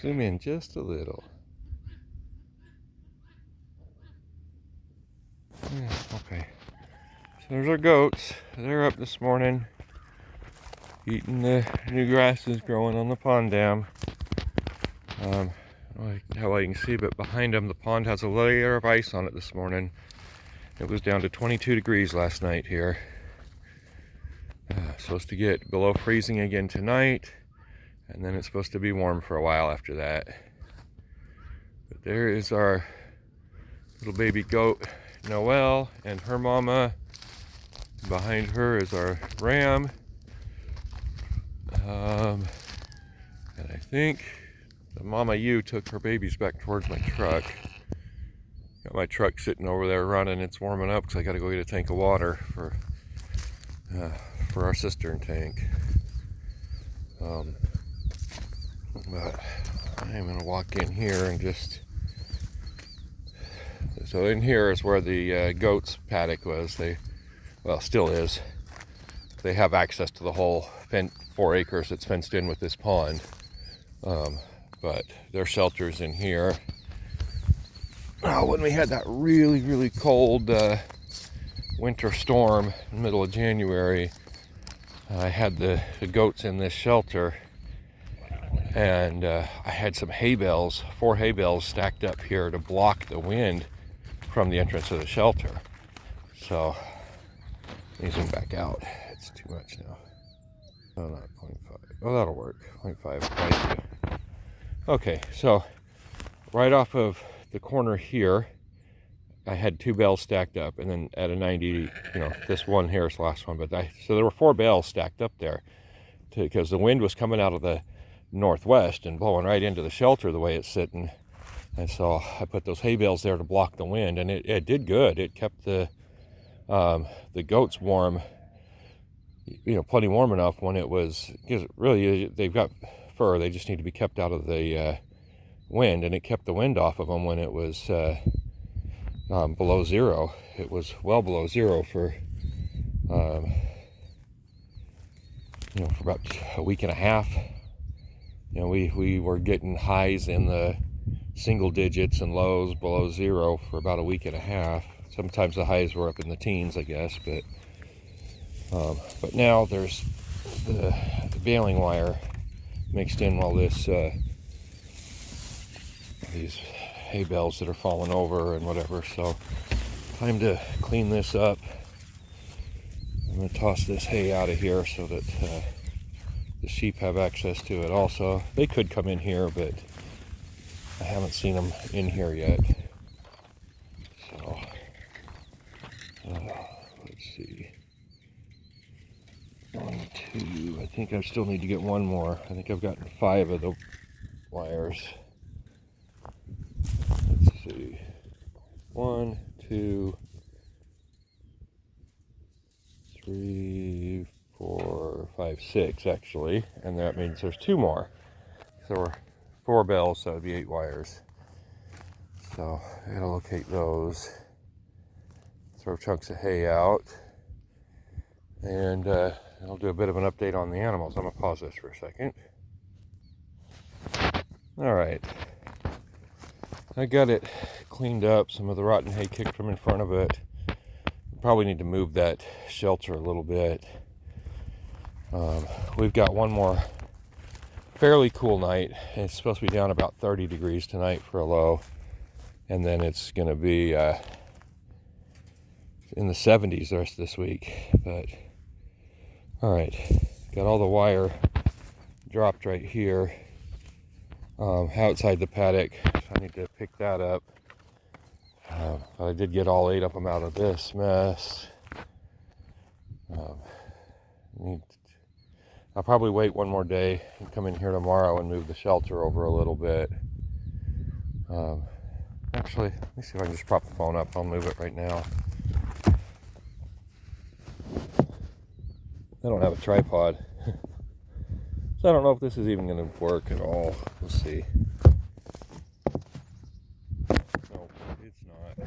Zoom in just a little. Yeah, okay. So there's our goats. They're up this morning, eating the new grasses growing on the pond dam. I don't know how well you can see, but behind them, the pond has a layer of ice on it this morning. It was down to 22 degrees last night here. Supposed to get below freezing again tonight, and then it's supposed to be warm for a while after that. But there is our little baby goat, Noelle, and her mama. Behind her is our ram. And I think the mama ewe took her babies back towards my truck. Got my truck sitting over there running. It's warming up because I got to go get a tank of water for our cistern tank. But I'm gonna walk in here and just. So in here is where the goats paddock was. Well, still is. They have access to the whole 4 acres that's fenced in with this pond. But their shelter's in here. When we had that really, really cold winter storm in the middle of January, I had the goats in this shelter, and I had some hay bales, 4 hay bales stacked up here to block the wind from the entrance of the shelter. So let me zoom back out. It's too much now. Oh, not 0.5. Oh, that'll work. 0.5. Okay, so right off of the corner here, I had 2 bales stacked up, and then at a 90, this one here is the last one, so there were 4 bales stacked up there because the wind was coming out of the northwest and blowing right into the shelter the way it's sitting. And so I put those hay bales there to block the wind, and it did good. It kept the goats warm, plenty warm enough when it was, because really they've got fur, they just need to be kept out of the wind, and it kept the wind off of them when it was below zero. It was well below zero for about a week and a half. We were getting highs in the single digits and lows below zero for about a week and a half. Sometimes the highs were up in the teens, I guess, but now there's the baling wire mixed in while these hay bales that are falling over and whatever. So time to clean this up. I'm going to toss this hay out of here so that the sheep have access to it also. They could come in here, but I haven't seen them in here yet. So let's see. 1, 2. I think I still need to get one more. I think I've gotten 5 of the wires. Let's see. 1, 2, 3, 4, 5, 6 actually, and that means there's 2 more. So we're 4 bells, so that'd be 8 wires. So I gotta locate those. Throw chunks of hay out, and I'll do a bit of an update on the animals. I'm gonna pause this for a second. All right, I got it cleaned up. Some of the rotten hay kicked from in front of it. Probably need to move that shelter a little bit. We've got one more fairly cool night. It's supposed to be down about 30 degrees tonight for a low, and then it's going to be in the 70s the rest of this week. But all right, got all the wire dropped right here outside the paddock, so I need to pick that up. But I did get all 8 of them out of this mess. I'll probably wait one more day and come in here tomorrow and move the shelter over a little bit. Actually, let me see if I can just prop the phone up. I'll move it right now. I don't have a tripod. So I don't know if this is even going to work at all. We'll see.